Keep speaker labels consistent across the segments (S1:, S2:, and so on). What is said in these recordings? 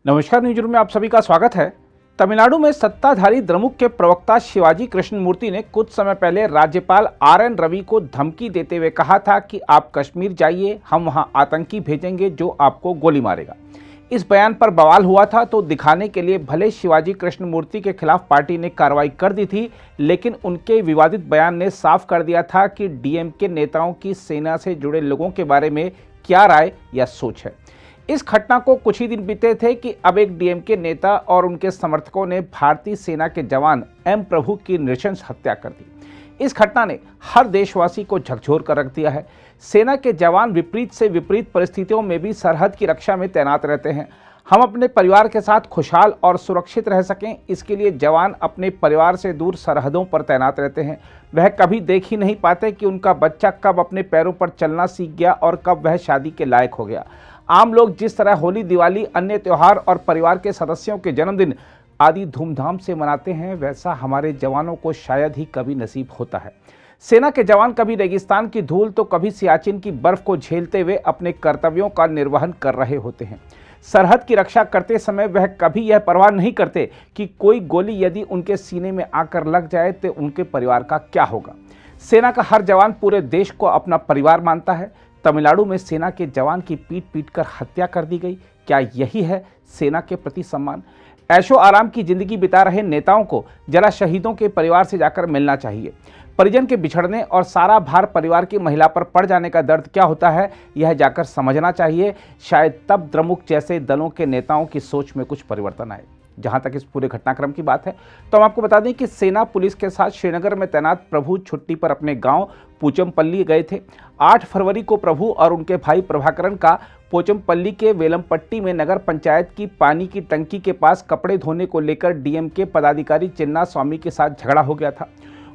S1: नमस्कार, news room में आप सभी का स्वागत है। तमिलनाडु में सत्ताधारी द्रमुक के प्रवक्ता शिवाजी कृष्णमूर्ति ने कुछ समय पहले राज्यपाल आर.एन. रवि को धमकी देते हुए कहा था कि आप कश्मीर जाइए, हम वहां आतंकी भेजेंगे जो आपको गोली मारेगा। इस बयान पर बवाल हुआ था तो दिखाने के लिए भले शिवाजी कृष्णमूर्ति के खिलाफ पार्टी ने कार्रवाई कर दी थी, लेकिन उनके विवादित बयान ने साफ कर दिया था कि डीएमके नेताओं की सेना से जुड़े लोगों के बारे में क्या राय या सोच है। इस घटना को कुछ ही दिन बीते थे कि अब एक डीएमके नेता और उनके समर्थकों ने भारतीय सेना के जवान एम प्रभु की नृशंस हत्या कर दी। इस घटना ने हर देशवासी को झकझोर कर रख दिया है। सेना के जवान विपरीत से विपरीत परिस्थितियों में भी सरहद की रक्षा में तैनात रहते हैं। हम अपने परिवार के साथ खुशहाल और सुरक्षित रह सकें, इसके लिए जवान अपने परिवार से दूर सरहदों पर तैनात रहते हैं। वह कभी देख ही नहीं पाते कि उनका बच्चा कब अपने पैरों पर चलना सीख गया और कब वह शादी के लायक हो गया। आम लोग जिस तरह होली, दिवाली, अन्य त्योहार और परिवार के सदस्यों के जन्मदिन आदि धूमधाम से मनाते हैं, वैसा हमारे जवानों को शायद ही कभी नसीब होता है। सेना के जवान कभी रेगिस्तान की धूल तो कभी सियाचिन की बर्फ को झेलते हुए अपने कर्तव्यों का निर्वहन कर रहे होते हैं। सरहद की रक्षा करते समय वह कभी यह परवाह नहीं करते कि कोई गोली यदि उनके सीने में आकर लग जाए तो उनके परिवार का क्या होगा। सेना का हर जवान पूरे देश को अपना परिवार मानता है। तमिलनाडु में सेना के जवान की पीट पीट कर हत्या कर दी गई। क्या यही है सेना के प्रति सम्मान? ऐशो आराम की जिंदगी बिता रहे नेताओं को जरा शहीदों के परिवार से जाकर मिलना चाहिए। परिजन के बिछड़ने और सारा भार परिवार की महिला पर पड़ जाने का दर्द क्या होता है, यह जाकर समझना चाहिए। शायद तब द्रमुक जैसे दलों के नेताओं की सोच में कुछ परिवर्तन आए। जहां तक इस पूरे घटनाक्रम की बात है तो हम आपको बता दें कि सेना पुलिस के साथ श्रीनगर में तैनात प्रभु छुट्टी पर अपने गांव पोचमपल्ली गए थे। 8 फरवरी को प्रभु और उनके भाई प्रभाकरण का पोचमपल्ली के वेलमपट्टी में नगर पंचायत की पानी की टंकी के पास कपड़े धोने को लेकर डीएमके पदाधिकारी चिन्ना स्वामी के साथ झगड़ा हो गया था।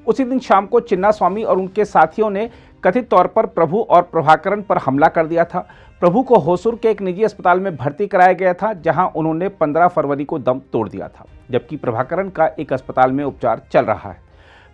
S1: उसी दिन शाम को चिन्ना स्वामी और उनके साथियों ने कथित तौर पर प्रभु और प्रभाकरण पर हमला कर दिया था। प्रभु को होसूर के एक निजी अस्पताल में भर्ती कराया गया था, जहां उन्होंने 15 फरवरी को दम तोड़ दिया था, जबकि प्रभाकरण का एक अस्पताल में उपचार चल रहा है।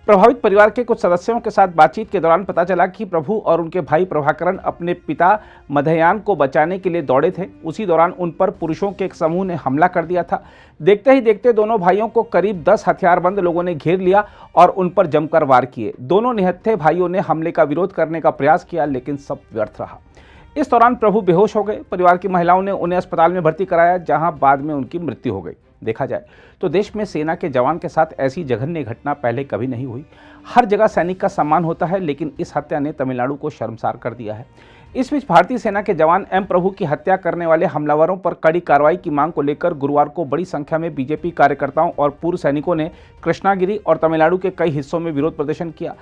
S1: प्रभावित परिवार के कुछ सदस्यों के साथ बातचीत के दौरान पता चला कि प्रभु और उनके भाई प्रभाकरण अपने पिता मधयान को बचाने के लिए दौड़े थे। उसी दौरान उन पर पुरुषों के एक समूह ने हमला कर दिया था। देखते ही देखते दोनों भाइयों को करीब 10 हथियारबंद लोगों ने घेर लिया और उन पर जमकर वार किए। दोनों निहत्थे भाइयों ने हमले का विरोध करने का प्रयास किया, लेकिन सब व्यर्थ रहा। इस दौरान प्रभु बेहोश हो गए। परिवार की महिलाओं ने उन्हें अस्पताल में भर्ती कराया, जहां बाद में उनकी मृत्यु हो गई। देखा जाए तो देश में सेना के जवान के साथ ऐसी जघन्य घटना पहले कभी नहीं हुई। हर जगह सैनिक का सम्मान होता है, लेकिन इस हत्या ने तमिलनाडु को शर्मसार कर दिया है। इस बीच भारतीय सेना के जवान एम प्रभु की हत्या करने वाले हमलावरों पर कड़ी कार्रवाई की मांग को लेकर गुरुवार को बड़ी संख्या में बीजेपी कार्यकर्ताओं और पूर्व सैनिकों ने कृष्णागिरी और तमिलनाडु के कई हिस्सों में विरोध प्रदर्शन किया।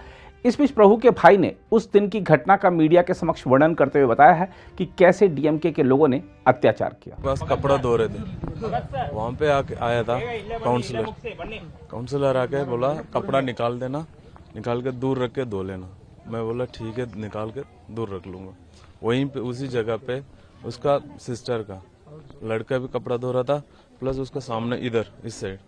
S1: इस बीच प्रभु के भाई ने उस दिन की घटना का मीडिया के समक्ष वर्णन करते हुए बताया है कि कैसे डीएमके के लोगों ने अत्याचार किया।
S2: बस कपड़ा धो रहे थे, वहाँ पे आके आया था काउंसलर आके बोला कपड़ा निकाल देना, निकाल के दूर रख के धो लेना। मैं बोला ठीक है, निकाल के दूर रख लूंगा। वहीं पे उसी जगह पे उसका सिस्टर का लड़का भी कपड़ा धो रहा था, प्लस उसका सामने इधर इस साइड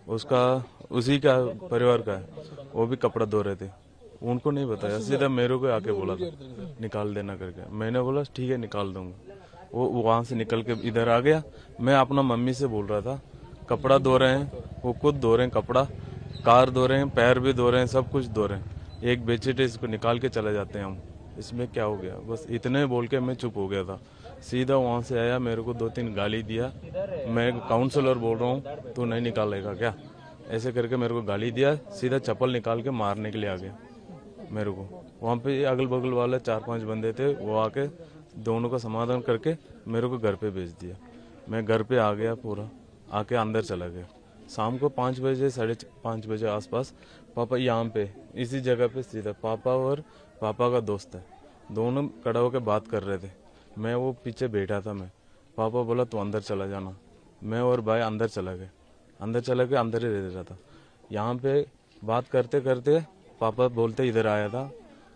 S2: उसका उसी का परिवार का है, वो भी कपड़ा धो रहे थे। उनको नहीं बताया, सीधा मेरे को आके बोला था निकाल देना करके। मैंने बोला ठीक है निकाल दूंगा। वो वहां से निकल के इधर आ गया। मैं अपना मम्मी से बोल रहा था कपड़ा धो रहे हैं, वो खुद धो रहे हैं कपड़ा, कार धो रहे हैं, पैर भी धो रहे हैं, सब कुछ धो रहे हैं। एक बेडशीट है, इसको निकाल के चले जाते हैं हम, इसमें क्या हो गया। बस इतने बोल के मैं चुप हो गया था। सीधा वहां से आया, मेरे को 2-3 गाली दिया। मैं काउंसलर बोल रहा हूँ, तू नहीं निकालेगा क्या, ऐसे करके मेरे को गाली दिया। सीधा चप्पल निकाल के मारने के लिए आ गया मेरे को। वहाँ पे अगल बगल वाले 4-5 बंदे थे, वो आके दोनों का समाधान करके मेरे को घर पे भेज दिया। मैं घर पे आ गया, पूरा आके अंदर चला गया। शाम को 5 बजे 5:30 बजे आसपास पापा यहाँ पे इसी जगह पे सीधा पापा और पापा का दोस्त है, दोनों खड़ा होकर बात कर रहे थे। मैं वो पीछे बैठा था। मैं पापा बोला तू अंदर चला जाना। मैं और भाई अंदर चला गए। अंदर ही रह रहा था। यहाँ पे बात करते करते पापा बोलते इधर आया था,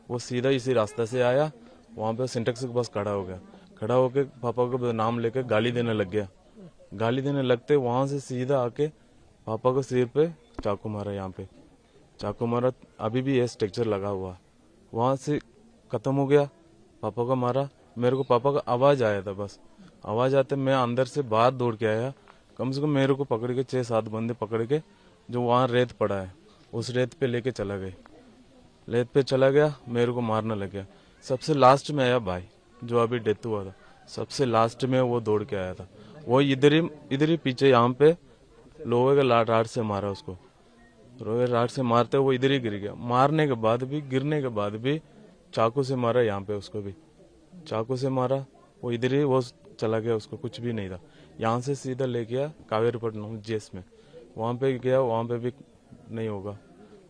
S2: वो सीधा इसी रास्ते से आया। वहाँ पे सिंटेक्स के पास खड़ा हो गया। खड़ा होके पापा को नाम लेके गाली देने लग गया। गाली देने लगते वहां से सीधा आके पापा को सिर पे चाकू मारा। यहाँ पे चाकू मारा, अभी भी ये स्ट्रक्चर लगा हुआ। वहां से खत्म हो गया। पापा को मारा। मेरे को पापा का आवाज आया था, बस आवाज आते मैं अंदर से बाहर दौड़ के आया। कम से कम मेरे को पकड़ के 6-7 बंदे पकड़ के जो वहाँ रेत पड़ा है उस रेत पे लेके चला गए। रेत पे चला गया, मेरे को मारने लग गया। सबसे लास्ट में आया भाई जो अभी डेथ हुआ था, सबसे लास्ट में वो दौड़ के आया था। वो इधर ही पीछे यहाँ पे लोहे का राड से मारा उसको। लोहे राड से मारते वो इधर ही गिर गया। मारने के बाद भी, गिरने के बाद भी चाकू से मारा यहाँ पे, उसको भी चाकू से मारा। वो इधर ही वो चला गया, उसको कुछ भी नहीं था। यहाँ से सीधा ले गया कावेरीपट्टनम जेस में, वहाँ पे गया, वहाँ पे भी नहीं होगा।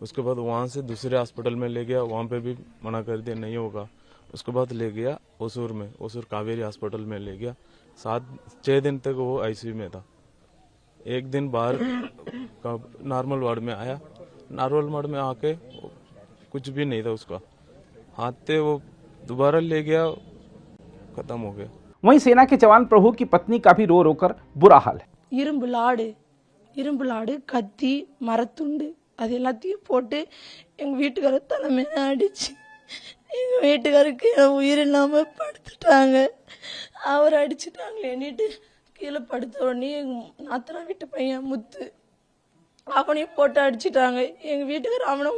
S2: उसके बाद वहाँ से दूसरे हॉस्पिटल में ले गया, वहाँ पे भी मना कर दिया नहीं होगा। उसके बाद ले गया ओसूर में, ओसूर कावेरी हॉस्पिटल में ले गया। 6 दिन तक वो आईसीयू में था। एक दिन बाहर नॉर्मल वार्ड में आया, नॉर्मल वार्ड में आके कुछ भी नहीं था उसका। आते वो दोबारा ले गया, खत्म हो गया।
S1: वहीं सेना के जवान प्रभु की पत्नी का भी रो रोकर बुरा हाल है।
S3: இரும்பு லாடு கத்தி மரத்துண்டு அது எல்லாத்தையும் போட்டு எங்கள் வீட்டுக்கார தலைமையில அடிச்சு எங்கள் வீட்டுக்காருக்கு உயிர் இல்லாமல் படுத்துட்டாங்க. அவர் அடிச்சுட்டாங்களேன்னுட்டு கீழே படுத்த உடனே எங்கள் நாத்தனா வீட்டு பையன் முத்து அவனையும் போட்டு அடிச்சிட்டாங்க. எங்கள் வீட்டுக்கார அவனை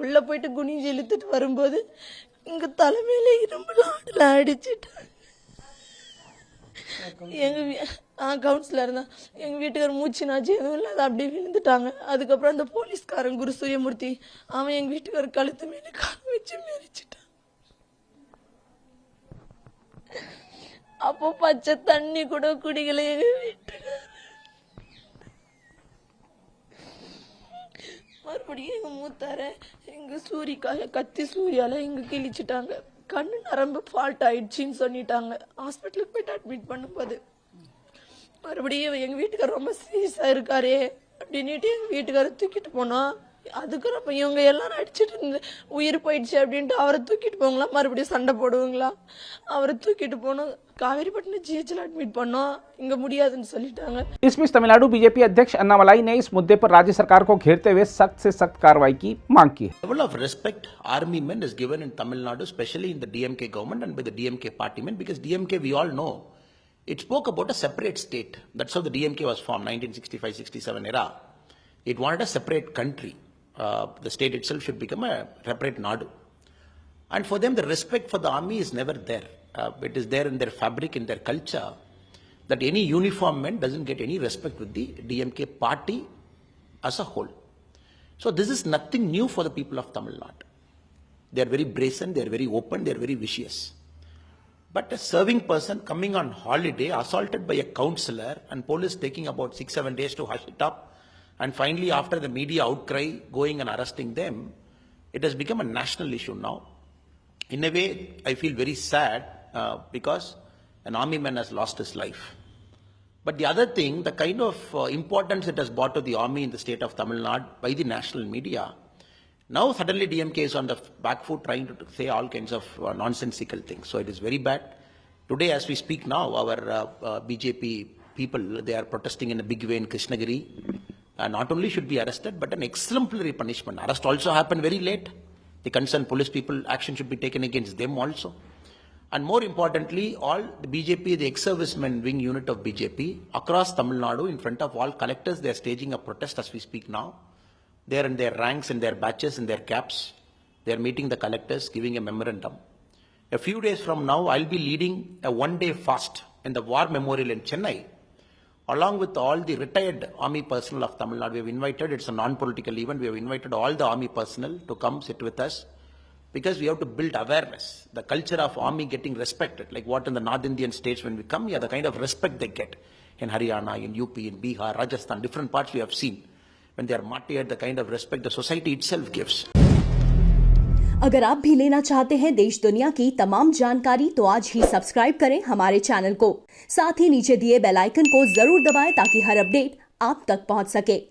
S3: உள்ளே போயிட்டு குனிஞ்சு இழுத்துட்டு வரும்போது இங்கே தலைமையில இரும்பு லாடில் அடிச்சிட்டாங்க. கவுன்சிலர் தான் எங்கள் வீட்டுக்காரர் மூச்சுனாச்சு எதுவும் இல்லாத அப்படியே விழுந்துட்டாங்க. அதுக்கப்புறம் அந்த போலீஸ்காரன் குரு சூரியமூர்த்தி அவன் எங்கள் வீட்டுக்காரர் கழுத்து மேலே கால வச்சு மெரிச்சிட்டான். அப்போ பச்சை தண்ணி கூட குடிக்கல எங்கள் வீட்டுக்காரர். மறுபடியும் எங்கள் மூத்தார எங்கள் கத்தி சூரியால் இங்கே கிழிச்சிட்டாங்க. கண்ணு நரம்பு ஃபால்ட் ஆயிடுச்சின்னு சொல்லிட்டாங்க. ஹாஸ்பிட்டலுக்கு போயிட்டு அட்மிட் பண்ணும்போது மறுபடியும் எங்கள் வீட்டுக்காரர் ரொம்ப சீரியஸாக இருக்காரே அப்படின்ட்டு எங்கள் வீட்டுக்காரர் தூக்கிட்டு போனோம். அதுக்கப்புறம் இவங்க எல்லாரும் அடிச்சுட்டு இருந்து உயிர் போயிடுச்சு அப்படின்ட்டு அவரை தூக்கிட்டு போங்களா, மறுபடியும் சண்டை போடுவாங்களா. அவரை தூக்கிட்டு போனோம், कावेरीपट्टनम जीएचएल एडमिट பண்ணோம், இங்க முடியாதுன்னு சொல்லிட்டாங்க.
S1: इस बीच तमिलनाडु बीजेपी अध्यक्ष अन्नामलाई ने इस मुद्दे पर राज्य सरकार को घेरते हुए सख्त से सख्त कार्रवाई की मांग की।
S4: Level of respect army men is given in Tamil Nadu, especially in the DMK government and by the DMK party men, because DMK, we all know, it spoke about a separate state. That's how the DMK was formed, 1965-67 era. It wanted a separate country. The state itself should become a separate Nadu. And for them, the respect for the army is never there. It is there in their fabric, in their culture, that any uniform man doesn't get any respect with the DMK party as a whole. So this is nothing new for the people of Tamil Nadu. They are very brazen, they are very open, they are very vicious. But a serving person coming on holiday, assaulted by a councillor, and police taking about 6-7 days to hush it up, and finally after the media outcry, going and arresting them, it has become a national issue now. In a way, I feel very sad because an army man has lost his life. But the other thing, the kind of importance it has brought to the army in the state of Tamil Nadu by the national media, now suddenly DMK is on the back foot trying to say all kinds of nonsensical things. So it is very bad. Today as we speak now, our BJP people, they are protesting in a big way in Krishnagiri. Not only should be arrested, but an exemplary punishment. Arrest also happened very late. The concerned police people, action should be taken against them also. And more importantly, all the BJP, the ex-servicemen wing unit of BJP, across Tamil Nadu, in front of all collectors, they are staging a protest as we speak now. They are in their ranks, in their batches, in their caps. They are meeting the collectors, giving a memorandum. A few days from now, I'll be leading a one-day fast in the War Memorial in Chennai. Along with all the retired army personnel of Tamil Nadu, we have invited, it's a non-political event, we have invited all the army personnel to come sit with us, because we have to build awareness, the culture of army getting respected, like what in the North Indian states when we come here, the kind of respect they get in Haryana, in UP, in Bihar, Rajasthan, different parts we have seen, when they are martyred, the kind of respect the society itself gives.
S5: अगर आप भी लेना चाहते हैं देश दुनिया की तमाम जानकारी तो आज ही सब्सक्राइब करें हमारे चैनल को। साथ ही नीचे दिए बेल आइकन को जरूर दबाएं ताकि हर अपडेट आप तक पहुंच सके।